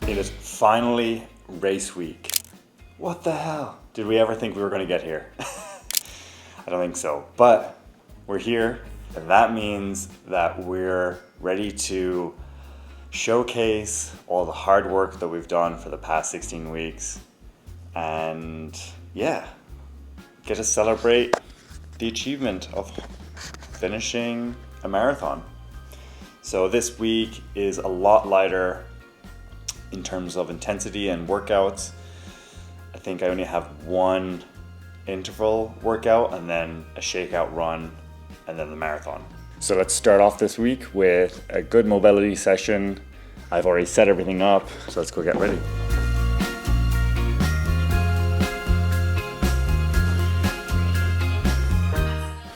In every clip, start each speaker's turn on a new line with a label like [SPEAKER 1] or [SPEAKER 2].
[SPEAKER 1] It is finally race week. What the hell? Did we ever think we were going to get here? I don't think so, but we're here, and that means that we're ready to showcase all the hard work that we've done for the past 16 weeks and yeah, get to celebrate the achievement of finishing a marathon. So this week is a lot lighter in terms of intensity and workouts. I think I only have one interval workout and then a shakeout run and then the marathon. So let's start off this week with a good mobility session. I've already set everything up, so let's go get ready.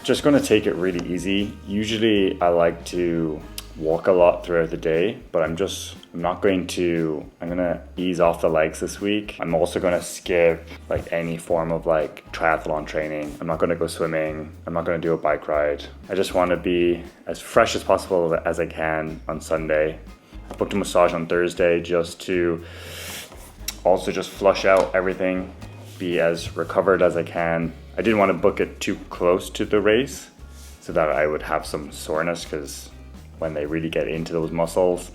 [SPEAKER 1] Just gonna take it really easy. Usually I like to walk a lot throughout the day, but I'm gonna ease off the legs this week. I'm also gonna skip like any form of like triathlon training. I'm not gonna go swimming. I'm not gonna do a bike ride. I just wanna be as fresh as possible as I can on Sunday. I booked a massage on Thursday just to also just flush out everything, be as recovered as I can. I didn't want to book it too close to the race so that I would have some soreness, because when they really get into those muscles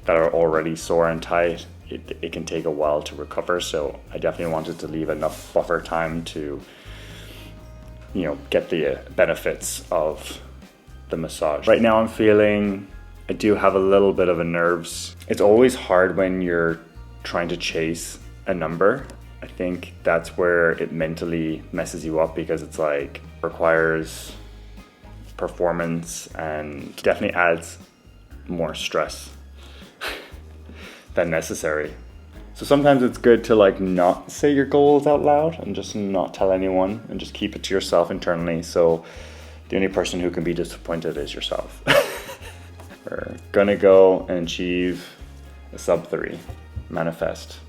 [SPEAKER 1] that are already sore and tight, it can take a while to recover. So I definitely wanted to leave enough buffer time to, you know, get the benefits of the massage. Right now I do have a little bit of a nerves. It's always hard when you're trying to chase a number. I think that's where it mentally messes you up, because it's like requires performance and definitely adds more stress than necessary. So sometimes it's good to like not say your goals out loud and just not tell anyone and just keep it to yourself internally. So the only person who can be disappointed is yourself. We're gonna go and achieve a sub 3. Manifest.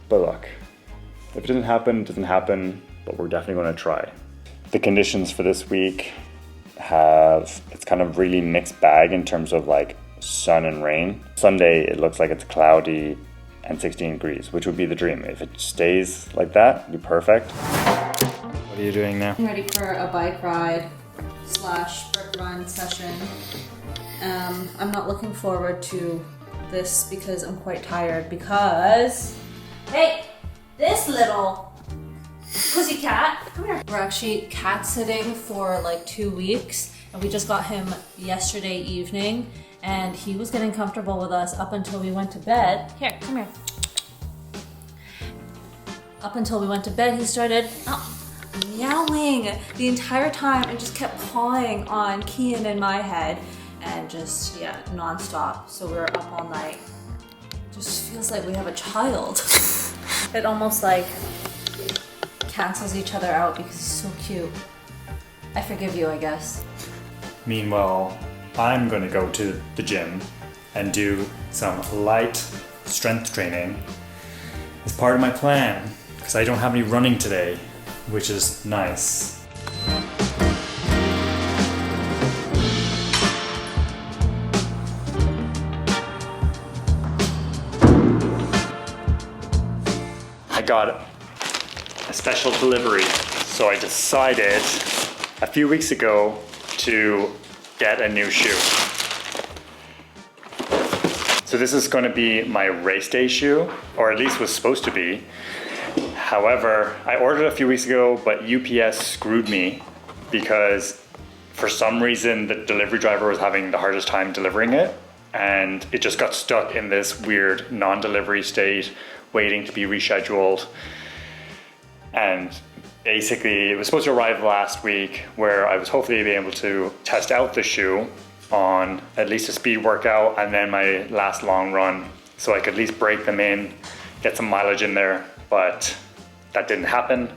[SPEAKER 1] But look, if it doesn't happen, it doesn't happen, but we're definitely gonna try. The conditions for this week it's kind of really mixed bag in terms of like sun and rain. Sunday, it looks like it's cloudy and 16 degrees, which would be the dream. If it stays like that, it'd be perfect. What are you doing now?
[SPEAKER 2] I'm ready for a bike ride / brick run session. I'm not looking forward to this because I'm quite tired because, hey, this little pussycat, come here. We're actually cat sitting for like 2 weeks, and we just got him yesterday evening, and he was getting comfortable with us up until we went to bed. Here, come here. Up until we went to bed, he started meowing the entire time and just kept pawing on Kian and my head, and just, yeah, nonstop. So we were up all night. Just feels like we have a child. It almost like cancels each other out because he's so cute. I forgive you, I guess.
[SPEAKER 1] Meanwhile, I'm gonna go to the gym and do some light strength training as part of my plan, because I don't have any running today, which is nice. I got a special delivery, so I decided a few weeks ago to get a new shoe. So this is going to be my race day shoe, or at least was supposed to be. However, I ordered it a few weeks ago, but UPS screwed me because for some reason the delivery driver was having the hardest time delivering it, and it just got stuck in this weird non-delivery state, waiting to be rescheduled. And basically it was supposed to arrive last week, where I was hopefully be able to test out the shoe on at least a speed workout and then my last long run, so I could at least break them in, get some mileage in there, but that didn't happen.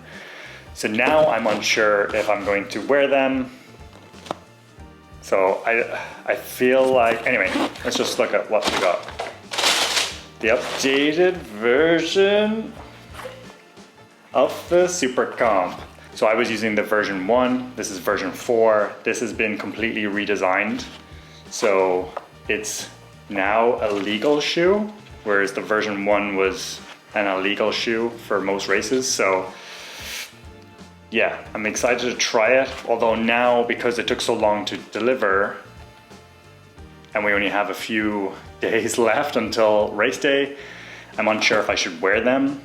[SPEAKER 1] So now I'm unsure if I'm going to wear them. So I feel like, anyway, let's just look at what we got. The updated version of the Super Comp. So I was using the version 1, this is version 4. This has been completely redesigned. So it's now a legal shoe, whereas the version 1 was an illegal shoe for most races. So yeah, I'm excited to try it. Although now, because it took so long to deliver and we only have a few days left until race day, I'm unsure if I should wear them.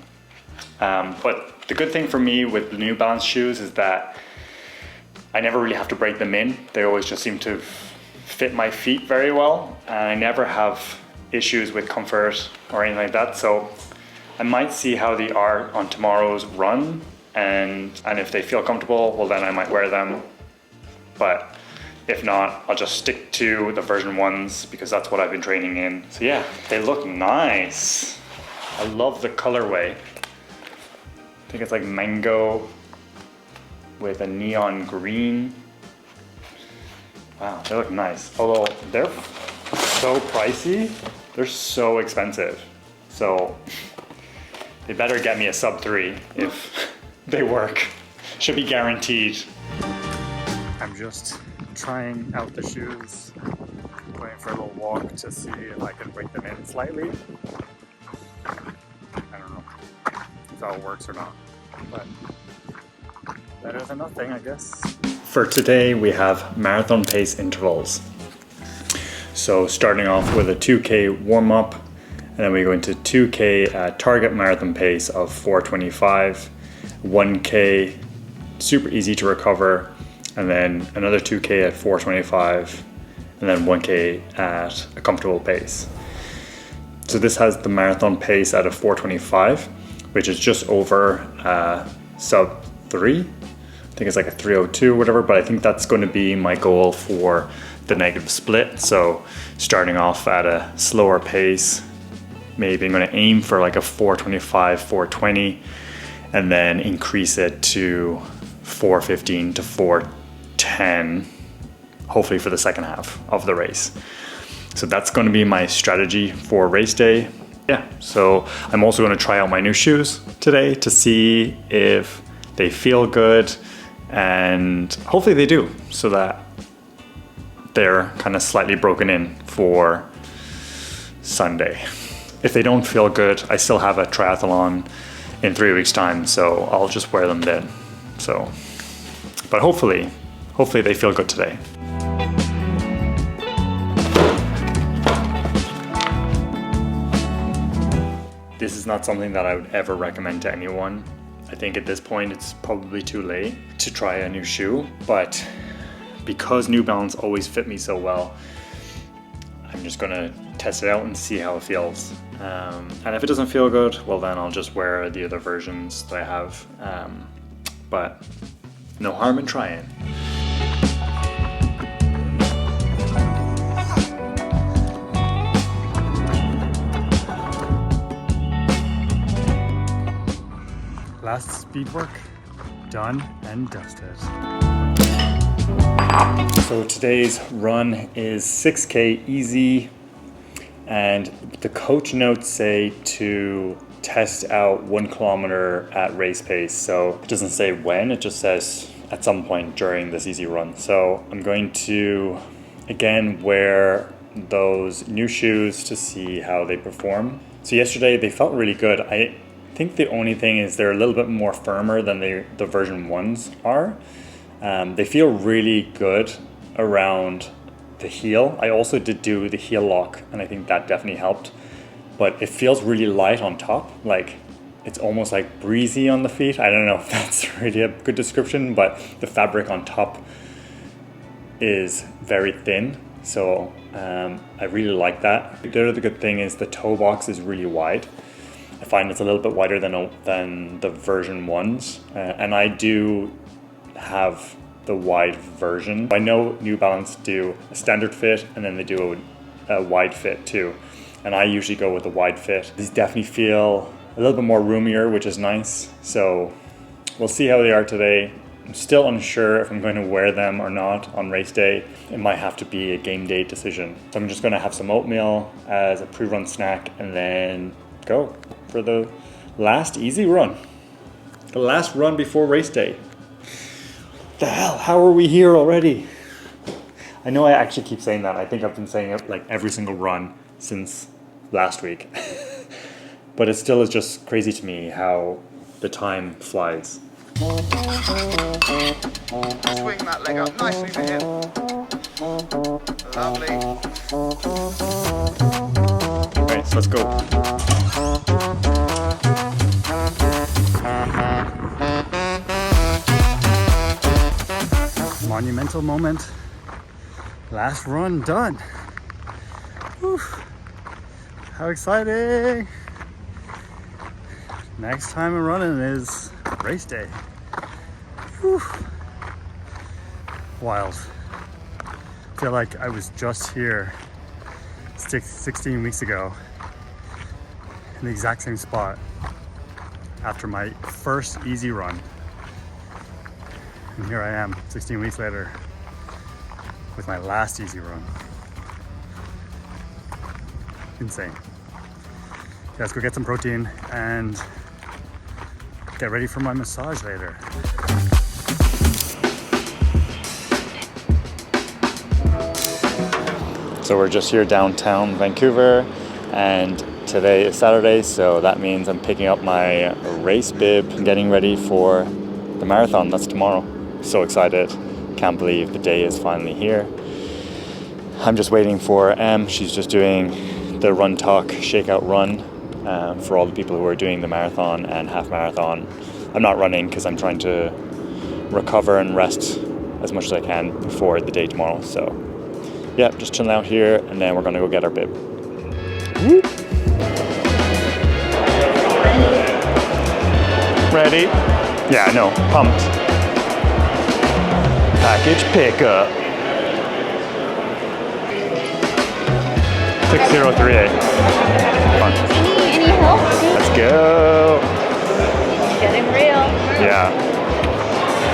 [SPEAKER 1] But the good thing for me with the New Balance shoes is that I never really have to break them in. They always just seem to fit my feet very well, and I never have issues with comfort or anything like that. So I might see how they are on tomorrow's run, and if they feel comfortable, well then I might wear them. But if not, I'll just stick to the version 1s because that's what I've been training in. So yeah, they look nice. I love the colorway. I think it's like mango with a neon green. Wow, they look nice. Although they're so pricey, they're so expensive. So they better get me a sub 3 if they work. Should be guaranteed. I'm just trying out the shoes, going for a little walk to see if I can break them in slightly. I don't know if that works or not, but better than nothing, I guess. For today, we have marathon pace intervals. So starting off with a 2K warm-up, and then we go into 2K target marathon pace of 4:25, 1K super easy to recover, and then another 2K at 4:25, and then 1K at a comfortable pace. So this has the marathon pace at a 4:25, which is just over sub 3. I think it's like a 3:02 or whatever, but I think that's going to be my goal for the negative split. So starting off at a slower pace, maybe I'm going to aim for like a 4:25, 4:20, and then increase it to 4:15 to 4:10, hopefully for the second half of the race. So that's going to be my strategy for race day. Yeah, so I'm also going to try out my new shoes today to see if they feel good, and hopefully they do, so that they're kind of slightly broken in for Sunday. If they don't feel good, I still have a triathlon in 3 weeks time, so I'll just wear them then. So, but hopefully they feel good today. This is not something that I would ever recommend to anyone. I think at this point it's probably too late to try a new shoe, but because New Balance always fit me so well, I'm just gonna test it out and see how it feels. And if it doesn't feel good, well then I'll just wear the other versions that I have. But no harm in trying. Last speed work done and dusted. So today's run is 6K easy, and the coach notes say to test out 1 kilometer at race pace. So it doesn't say when, it just says at some point during this easy run. So I'm going to again wear those new shoes to see how they perform. So yesterday they felt really good. I think the only thing is they're a little bit more firmer than the version 1s are. They feel really good around the heel. I also did do the heel lock, and I think that definitely helped. But it feels really light on top, like it's almost like breezy on the feet. I don't know if that's really a good description, but the fabric on top is very thin. So I really like that. The other good thing is the toe box is really wide. I find it's a little bit wider than the version 1s, and I do have the wide version. I know New Balance do a standard fit, and then they do a wide fit too, and I usually go with the wide fit. These definitely feel a little bit more roomier, which is nice. So we'll see how they are today. I'm still unsure if I'm going to wear them or not on race day. It might have to be a game day decision. So I'm just going to have some oatmeal as a pre-run snack and then go for the last easy run. The last run before race day. The hell, how are we here already? I know I actually keep saying that. I think I've been saying it like every single run since last week. but it still is just crazy to me how the time flies.
[SPEAKER 3] Swing that leg up nicely for him. Lovely.
[SPEAKER 1] Okay, so let's go. Monumental moment. Last run done. Whew. How exciting! Next time I'm running is race day. Whew. Wild. I feel like I was just here 16 weeks ago in the exact same spot after my first easy run. And here I am 16 weeks later with my last easy run. Insane. Let's go get some protein and get ready for my massage later. So we're just here downtown Vancouver, and today is Saturday, so that means I'm picking up my race bib and getting ready for the marathon. That's tomorrow. So excited. Can't believe the day is finally here. I'm just waiting for Em. She's just doing the Run Talk Shakeout Run for all the people who are doing the marathon and half marathon. I'm not running because I'm trying to recover and rest as much as I can before the day tomorrow. So yeah, just chilling out here, and then we're gonna go get our bib. Woo. Ready? Yeah, I know, pumped. Package pickup. 6038. Come on.
[SPEAKER 2] Any help?
[SPEAKER 1] Let's go.
[SPEAKER 2] Getting real.
[SPEAKER 1] Yeah.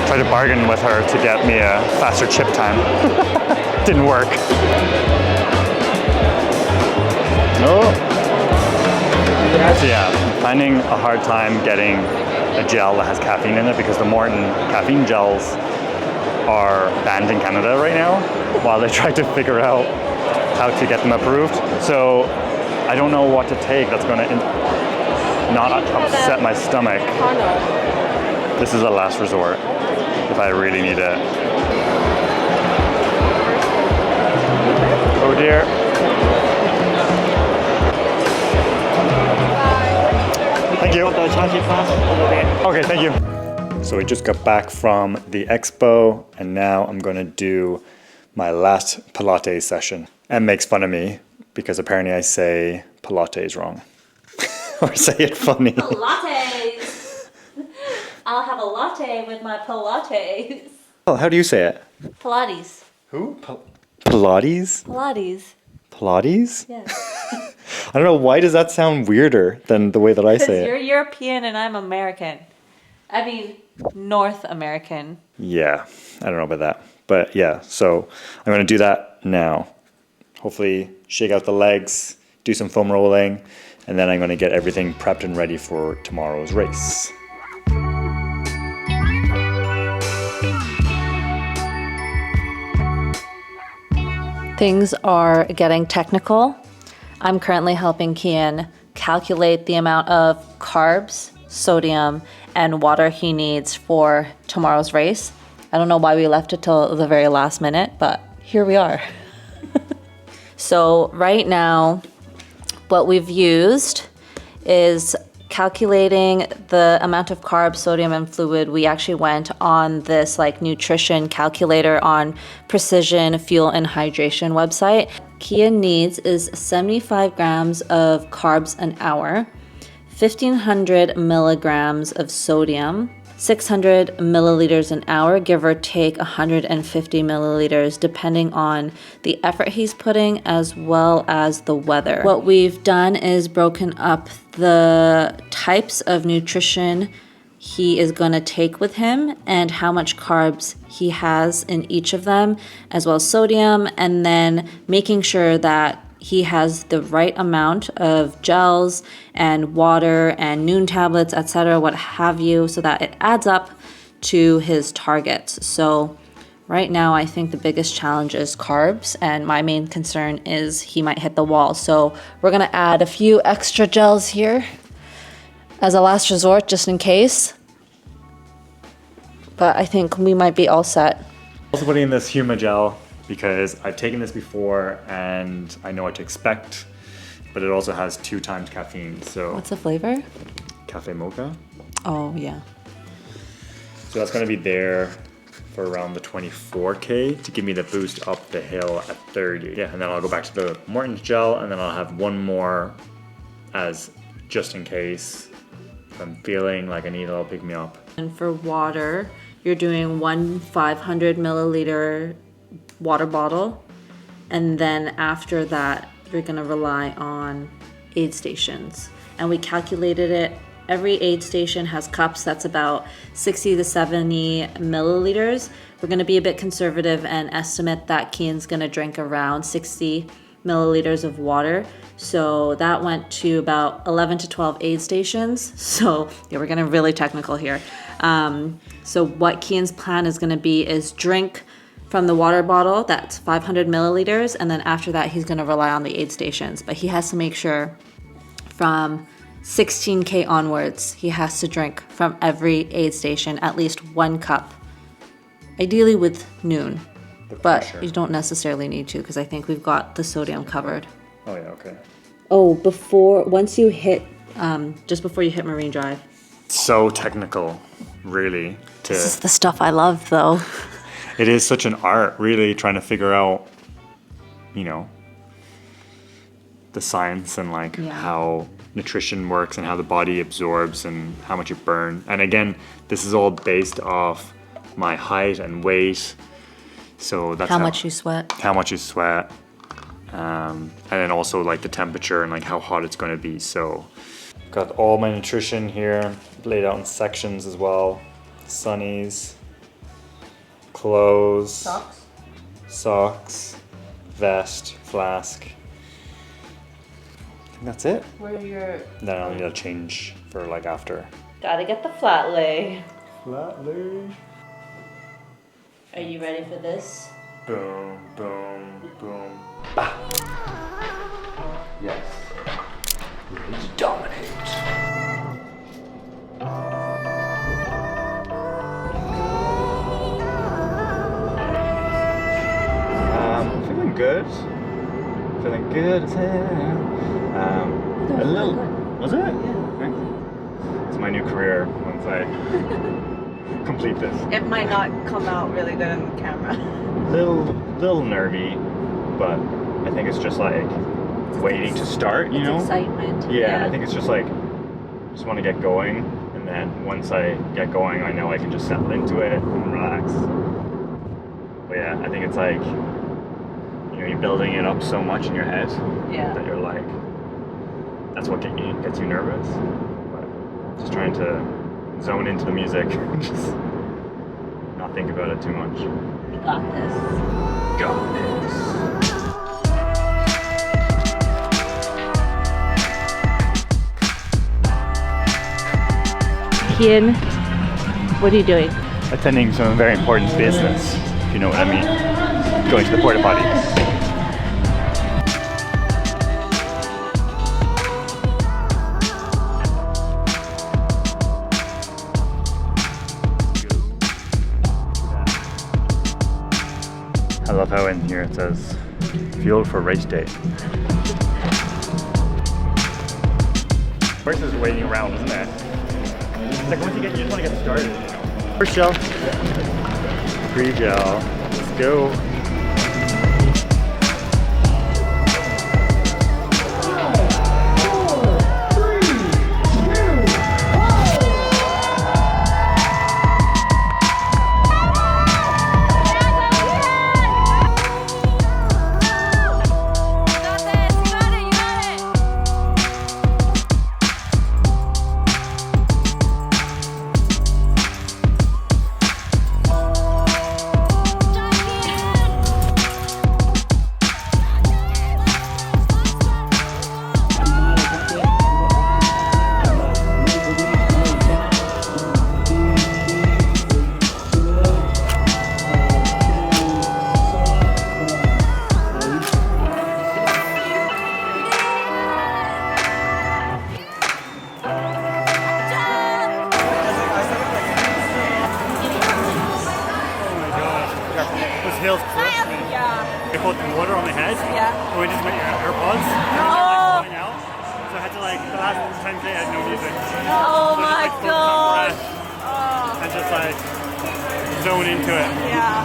[SPEAKER 1] Tried to bargain with her to get me a faster chip time. Didn't work. No. So yeah, I'm finding a hard time getting a gel that has caffeine in it because the Morton caffeine gels are banned in Canada right now while they try to figure out how to get them approved. So I don't know what to take that's going to not upset my stomach. This is a last resort if I really need it. Oh dear. Thank you. Okay, thank you. So we just got back from the expo, and now I'm gonna do my last Pilates session. Em makes fun of me because apparently I say Pilates wrong. Or say it funny.
[SPEAKER 2] Pilates. I'll have a latte with my Pilates.
[SPEAKER 1] Oh, how do you say it?
[SPEAKER 2] Pilates.
[SPEAKER 1] Who? Pilates?
[SPEAKER 2] Pilates.
[SPEAKER 1] Pilates?
[SPEAKER 2] Yes.
[SPEAKER 1] I don't know, why does that sound weirder than the way that I say
[SPEAKER 2] Because
[SPEAKER 1] it?
[SPEAKER 2] you're European and I'm American. I mean, North American.
[SPEAKER 1] Yeah, I don't know about that. But yeah, so I'm going to do that now. Hopefully shake out the legs, do some foam rolling, and then I'm going to get everything prepped and ready for tomorrow's race.
[SPEAKER 2] Things are getting technical. I'm currently helping Kian calculate the amount of carbs, sodium, and water he needs for tomorrow's race. I don't know why we left it till the very last minute, but here we are. So right now, what we've used is calculating the amount of carbs, sodium, and fluid. We actually went on this like nutrition calculator on Precision Fuel and Hydration website. Kian needs is 75 grams of carbs an hour, 1,500 milligrams of sodium, 600 milliliters an hour, give or take 150 milliliters, depending on the effort he's putting as well as the weather. What we've done is broken up the types of nutrition he is going to take with him and how much carbs he has in each of them, as well as sodium, and then making sure that he has the right amount of gels and water and noon tablets, etc., what have you, so that it adds up to his targets. So right now, I think the biggest challenge is carbs, and my main concern is he might hit the wall. So we're gonna add a few extra gels here as a last resort, just in case. But I think we might be all set.
[SPEAKER 1] Also putting in this Huma gel because I've taken this before and I know what to expect, but it also has 2 times caffeine. So
[SPEAKER 2] What's the flavor?
[SPEAKER 1] cafe mocha.
[SPEAKER 2] Oh, yeah.
[SPEAKER 1] So that's going to be there for around the 24K to give me the boost up the hill at 30. Yeah, and then I'll go back to the Morton's gel, and then I'll have one more as just in case if I'm feeling like I need a little pick me up.
[SPEAKER 2] And for water, you're doing 1 500 milliliter water bottle, and then after that, you're gonna rely on aid stations. And we calculated it. Every aid station has cups that's about 60 to 70 milliliters. We're gonna be a bit conservative and estimate that Kian's gonna drink around 60 milliliters of water. So that went to about 11 to 12 aid stations. So yeah, we're getting really technical here. So what Kian's plan is gonna be is drink from the water bottle, that's 500 milliliters, and then after that, he's gonna rely on the aid stations. But he has to make sure from 16K onwards, he has to drink from every aid station at least 1 cup, ideally with noon. But you don't necessarily need to because I think we've got the sodium covered.
[SPEAKER 1] Oh yeah, okay.
[SPEAKER 2] Oh, once you hit, just before you hit Marine Drive.
[SPEAKER 1] So technical, really.
[SPEAKER 2] This is the stuff I love, though.
[SPEAKER 1] It is such an art, really, trying to figure out, you know, the science and like how nutrition works and how the body absorbs and how much you burn. And again, this is all based off my height and weight. So that's
[SPEAKER 2] how much you sweat.
[SPEAKER 1] How much you sweat. And then also like the temperature and like how hot it's going to be. So got all my nutrition here laid out in sections as well. Sunnies, clothes, socks, vest, flask. I think that's it.
[SPEAKER 2] Where are your...
[SPEAKER 1] Then I'll need to change for like after.
[SPEAKER 2] Gotta get the flat lay.
[SPEAKER 1] Flat lay.
[SPEAKER 2] Are you ready for this?
[SPEAKER 1] Boom, boom, boom. Bah. Yes. Let's dominate. Feeling good. Feeling good as hell. A little. Was it? Yeah. It's my new career once I complete this.
[SPEAKER 2] It might not come out really good on camera.
[SPEAKER 1] Little nervy, but I think it's just like waiting to start, you know?
[SPEAKER 2] Excitement.
[SPEAKER 1] Yeah, I think it's just like, just want to get going, and then once I get going, I know I can just settle into it and relax. But yeah, I think it's like, you know, you're building it up so much in your head that you're like, that's what gets you nervous. But just trying to zone into the music, just not think about it too much.
[SPEAKER 2] You got this.
[SPEAKER 1] Got this.
[SPEAKER 2] Kian, what are you doing?
[SPEAKER 1] Attending some very important business, if you know what I mean. Going to the porta potty. I love how in here it says fuel for race day. First is waiting around, isn't it? It's like once you just want to get started. First gel. Pre-gel. Let's go. put water on my head.
[SPEAKER 2] Yeah.
[SPEAKER 1] Or just with your AirPods.
[SPEAKER 2] Oh.
[SPEAKER 1] Going out. So I had to like, the last 10K I had no music.
[SPEAKER 2] Oh
[SPEAKER 1] So
[SPEAKER 2] my
[SPEAKER 1] just, like,
[SPEAKER 2] god.
[SPEAKER 1] focus on breath and just like zone into it.
[SPEAKER 2] Yeah.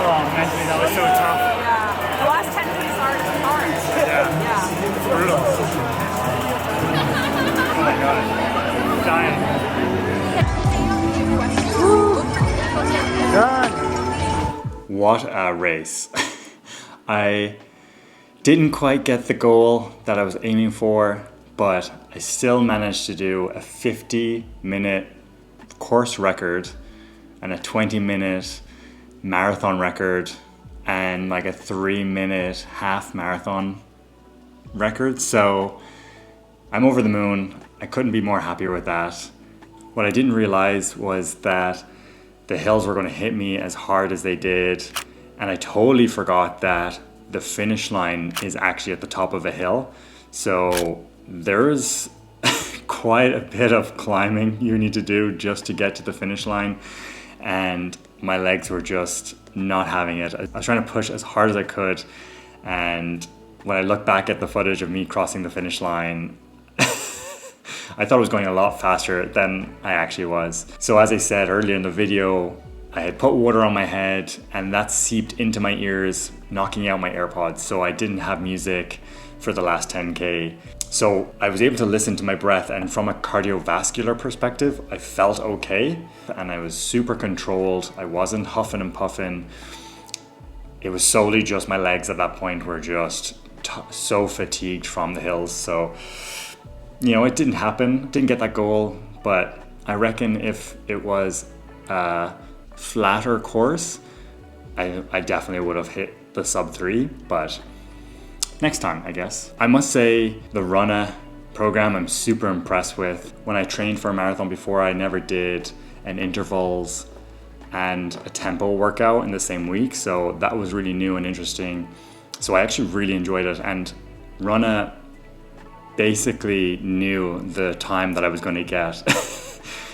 [SPEAKER 1] Oh, mentally that was so tough.
[SPEAKER 2] Yeah. The last 10 Ks are hard.
[SPEAKER 1] Yeah.
[SPEAKER 2] Yeah.
[SPEAKER 1] It's brutal. Oh my god. I'm dying. Done. What a race. I didn't quite get the goal that I was aiming for, but I still managed to do a 50-minute course record and a 20-minute marathon record and like a 3-minute half marathon record. So I'm over the moon. I couldn't be more happier with that. What I didn't realize was that the hills were going to hit me as hard as they did, and I totally forgot that the finish line is actually at the top of a hill. So there's quite a bit of climbing you need to do just to get to the finish line, and my legs were just not having it. I was trying to push as hard as I could, and when I look back at the footage of me crossing the finish line, I thought I was going a lot faster than I actually was. So as I said earlier in the video, I had put water on my head and that seeped into my ears, knocking out my AirPods. So I didn't have music for the last 10K. So I was able to listen to my breath, and from a cardiovascular perspective, I felt okay and I was super controlled. I wasn't huffing and puffing. It was solely just my legs at that point were just so fatigued from the hills. So, you know, it didn't happen, didn't get that goal, but I reckon if it was a flatter course, I definitely would have hit the sub 3, but next time, I guess. I must say the Runna program I'm super impressed with. When I trained for a marathon before, I never did an intervals and a tempo workout in the same week, so that was really new and interesting. So I actually really enjoyed it, and Runna basically knew the time that I was going to get.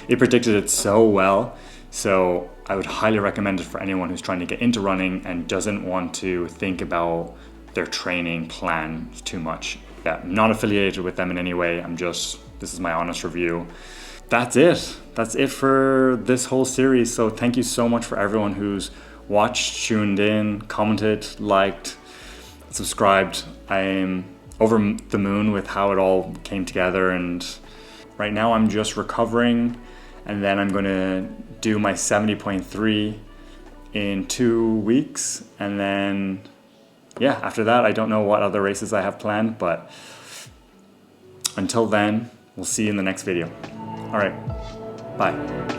[SPEAKER 1] It predicted it so well, so I would highly recommend it for anyone who's trying to get into running and doesn't want to think about their training plan too much. Yeah, I'm not affiliated with them in any way. this is my honest review. That's it for this whole series. So thank you so much for everyone who's watched, tuned in, commented, liked, subscribed. I'm over the moon with how it all came together, and right now I'm just recovering, and then I'm gonna do my 70.3 in 2 weeks, and then yeah, after that I don't know what other races I have planned, but until then we'll see you in the next video. All right, bye.